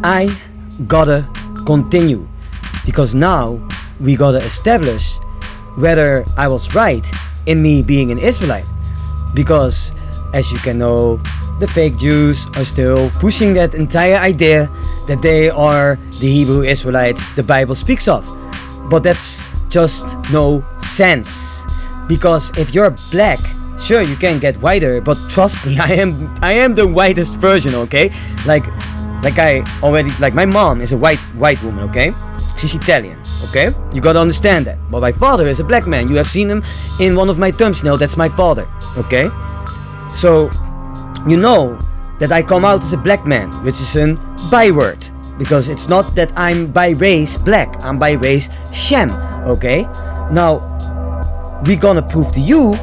I gotta continue, because now we gotta establish whether I was right in me being an Israelite. Because, as you can know, the fake Jews are still pushing that entire idea that they are the Hebrew Israelites the Bible speaks of. But that's just no sense. Because if you're black, sure, you can get whiter, but trust me, I am the whitest version, okay? Like my mom is a white woman, okay? She's Italian, okay? You gotta understand that. But my father is a black man. You have seen him in one of my thumbnails. That's my father, okay? So, you know that I come out as a black man, which is a byword. Because it's not that I'm by race black. I'm by race Shem, okay? Now, we're gonna prove to you,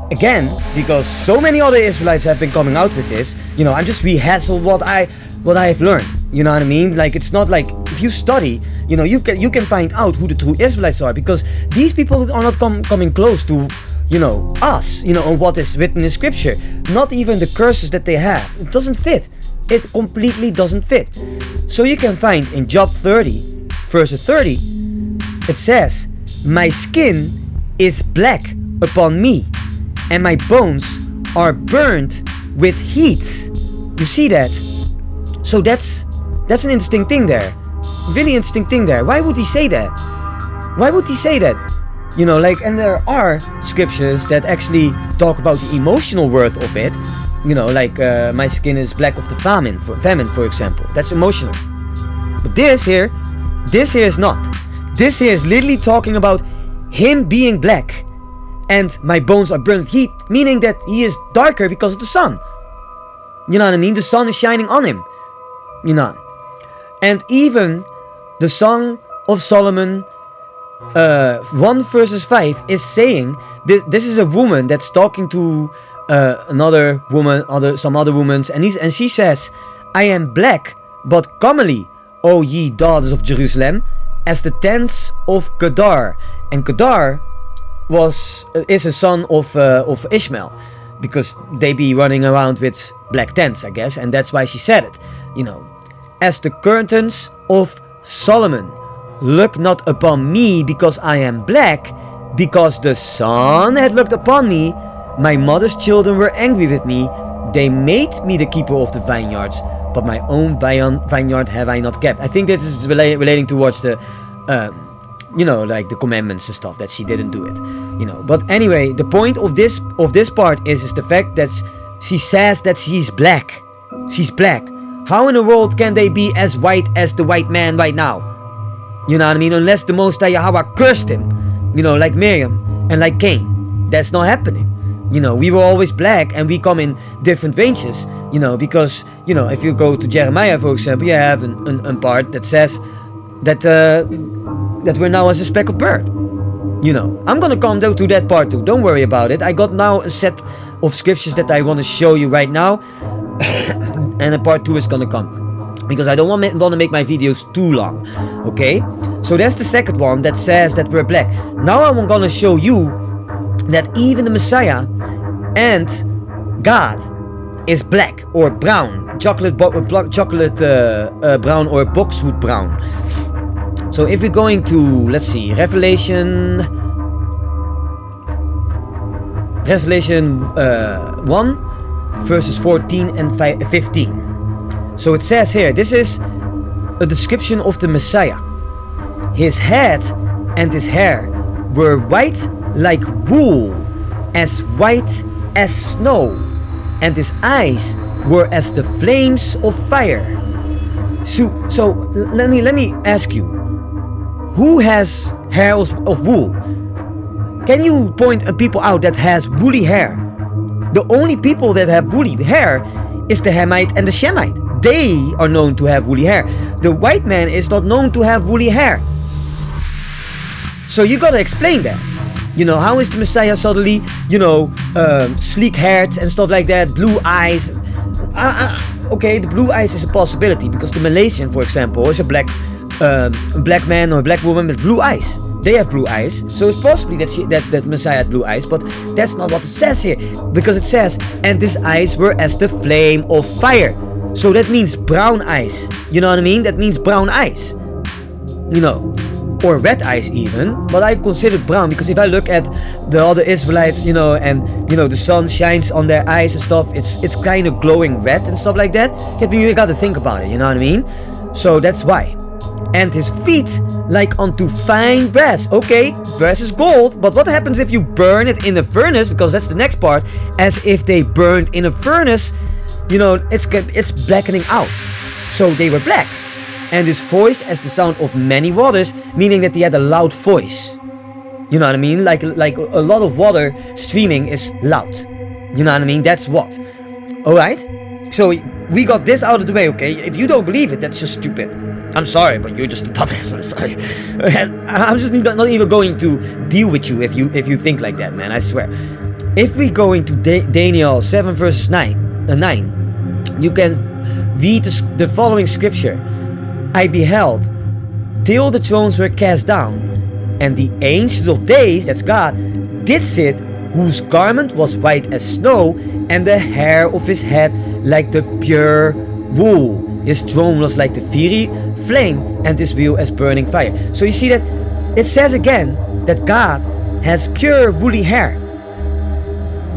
again, because so many other Israelites have been coming out with this, you know, I'm just rehassing what I have learned. You know what I mean? Like, it's not like, if you study, you know, you can find out who the true Israelites are, because these people are not coming close to, you know, us, you know, on what is written in scripture. Not even the curses that they have. It doesn't fit. It completely doesn't fit. So you can find in Job 30, verse 30, it says, "My skin is black upon me, and my bones are burned with heat." You see that? So that's an interesting thing there. Really interesting thing there. Why would he say that? Why would he say that? You know, like, and there are scriptures that actually talk about the emotional worth of it. You know, like, my skin is black of the famine, for example. That's emotional. But this here is not. This here is literally talking about him being black. And my bones are burned with heat, meaning that he is darker because of the sun. You know what I mean? The sun is shining on him. You know. And even the Song of Solomon 1 verses 5 is saying, this is a woman that's talking to another woman, some other women, and she says, "I am black, but comely, O ye daughters of Jerusalem, as the tents of Kedar." And Kedar is a son of Ishmael, because they be running around with black tents, I guess, and that's why she said it. You know, "As the curtains of Solomon, look not upon me because I am black, because the sun had looked upon me. My mother's children were angry with me. They made me the keeper of the vineyards, but my own vineyard have I not kept." I think this is relating towards the, you know, like the commandments and stuff, that she didn't do it. You know, but anyway, the point of this part is the fact that she says that she's black. She's black. How in the world can they be as white as the white man right now? You know what I mean? Unless the Most High Yahweh cursed him, you know, like Miriam and like Cain. That's not happening. You know, we were always black, and we come in different ranges, you know, because, you know, if you go to Jeremiah, for example, you have a part that says that we're now as a speck of bird. You know, I'm gonna come down to that part too. Don't worry about it. I got now a set of scriptures that I want to show you right now. And a part 2 is gonna come, because I don't want to make my videos too long. Okay, so that's the second one that says that we're black. Now I'm gonna show you that even the Messiah and God is black or brown, chocolate brown or boxwood brown. So if we're going to, let's see, Revelation 1 verses 14 and 15. So it says here, this is a description of the Messiah. "His head and his hair were white like wool, as white as snow, and his eyes were as the flames of fire." So let me ask you, who has hair of wool? Can you point a people out that has woolly hair? The only people that have woolly hair is the Hamite and the Shemite. They are known to have woolly hair. The white man is not known to have woolly hair. So you gotta explain that. You know, how is the Messiah suddenly, you know, sleek haired and stuff like that, blue eyes? Okay, the blue eyes is a possibility, because the Malaysian, for example, is a black man or a black woman with blue eyes. They have blue eyes, so it's possibly that Messiah had blue eyes, but that's not what it says here, because it says, "And his eyes were as the flame of fire." So that means brown eyes. You know what I mean? That means brown eyes. You know, or red eyes even, but I consider brown because if I look at the other Israelites, you know, and you know the sun shines on their eyes and stuff, it's kind of glowing red and stuff like that. You gotta think about it, you know what I mean? So that's why. And his feet like unto fine brass. Okay, brass is gold, but what happens if you burn it in a furnace? Because that's the next part. As if they burned in a furnace, you know, it's blackening out. So they were black. And his voice as the sound of many waters, meaning that he had a loud voice. You know what I mean? Like a lot of water streaming is loud. You know what I mean? That's what. Alright? So we got this out of the way, okay? If you don't believe it, that's just stupid. I'm sorry, but you're just a dumbass. I'm sorry. I'm just not even going to deal with you if you think like that, man. I swear. If we go into Daniel 7 verses 9, you can read the following scripture. I beheld till the thrones were cast down, and the Ancient of Days, that's God, did sit, whose garment was white as snow, and the hair of his head like the pure wool. His throne was like the fiery flame, and his wheel as burning fire. So you see that it says again that God has pure woolly hair.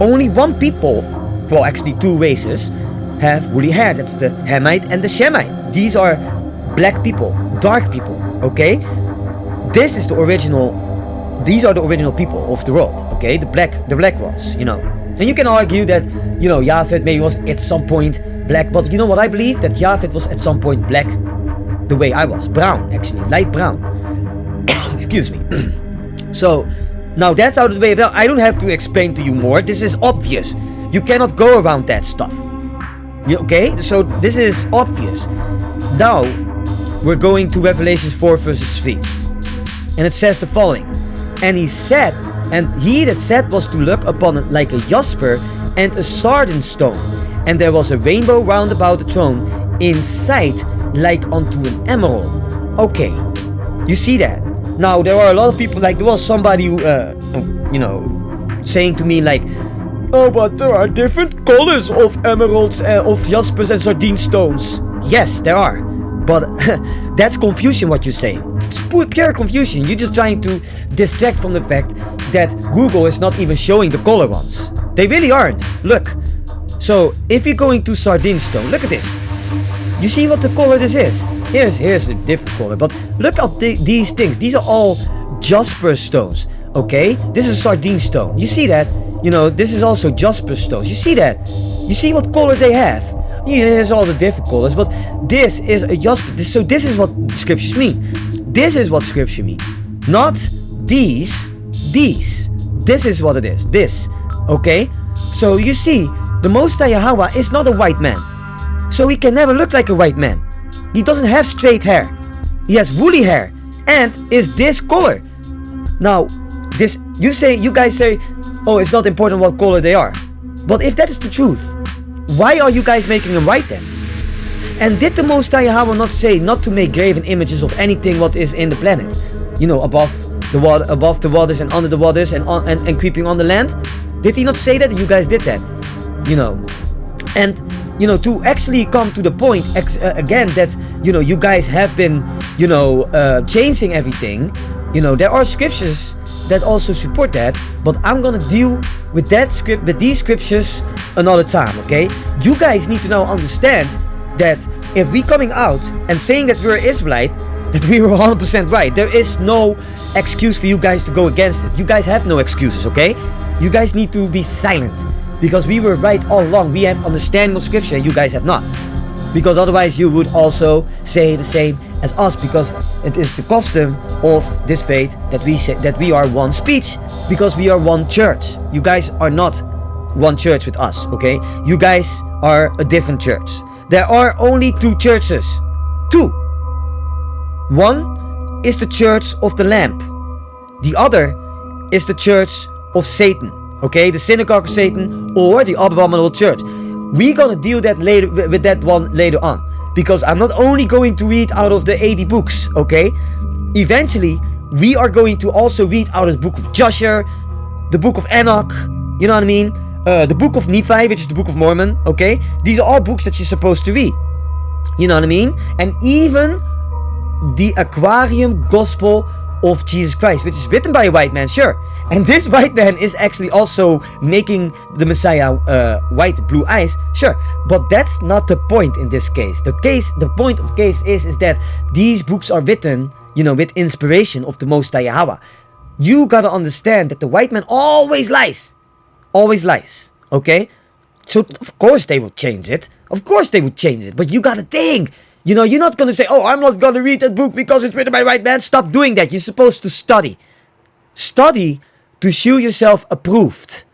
Only one people, well actually two races, have woolly hair. That's the Hamite and the Shemite. These are black people, dark people, okay? These are the original people of the world, okay? The black ones, you know. And you can argue that, you know, Japhet maybe was at some point black, but you know what I believe? That Japhet was at some point black the way I was. Brown, actually, light brown. Excuse me. So, now that's out of the way. I don't have to explain to you more. This is obvious. You cannot go around that stuff. Okay? So, this is obvious. Now, we're going to Revelation 4 verses 3. And it says the following. And he said, and he that sat was to look upon it like a jasper and a sardine stone. And there was a rainbow round about the throne, in sight like unto an emerald. Okay, you see that? Now, there are a lot of people, like there was somebody who, you know, saying to me like, oh, but there are different colors of emeralds, of jaspers and sardine stones. Yes, there are. But that's confusion what you're saying. It's pure confusion. You're just trying to distract from the fact that Google is not even showing the color ones. They really aren't. Look. So if you're going to sardine stone, look at this. You see what the color this is? Here's a different color. But look at these things. These are all jasper stones. Okay? This is sardine stone. You see that? You know, this is also jasper stones. You see that? You see what color they have? Here's all the different colors, but this is a jasper. So this is what scriptures mean. This is what scripture mean. Not these. This is what it is. This. Okay? So you see, the Most High Yahweh is not a white man. So he can never look like a white man. He doesn't have straight hair. He has woolly hair. And is this color. Now, this, you guys say, oh, it's not important what color they are. But if that is the truth, why are you guys making them white then? And did the Most High Yahweh not say not to make graven images of anything what is in the planet? You know, above the waters and under the waters and creeping on the land? Did he not say that? You guys did that. You know. And, you know, to actually come to the point again that, you know, you guys have been, you know, changing everything. You know, there are scriptures that also support that, but I'm gonna deal with these scriptures another time, okay? You guys need to now understand that if we coming out and saying that we're Israelite, that we were 100% right. There is no excuse for you guys to go against it. You guys have no excuses, okay? You guys need to be silent, because we were right all along. We have understanding of scripture, you guys have not. Because otherwise you would also say the same as us, because it is the custom of this faith that we say that we are one speech, because we are one church. You guys are not one church with us, okay? You guys are a different church. There are only two churches. Two. One is the church of the Lamb. The other is the church of Satan, okay? The synagogue of Satan, or the abominable church. We're gonna deal that later with that one later on, because I'm not only going to read out of the 80 books, okay? Eventually, we are going to also read out of the book of Joshua, the book of Enoch, you know what I mean? the Book of Nephi, which is the Book of Mormon, okay? These are all books that you're supposed to read. You know what I mean? And even the Aquarium Gospel of Jesus Christ, which is written by a white man, sure. And this white man is actually also making the Messiah white, blue eyes, sure. But that's not the point in this case. The point of the case is that these books are written, you know, with inspiration of the Most High Yahweh. You gotta understand that the white man always lies. Always lies, okay? So, of course they will change it. Of course they would change it. But you gotta think. You know, you're not gonna say, oh, I'm not gonna read that book because it's written by a white man. Stop doing that. You're supposed to study. Study to show yourself approved.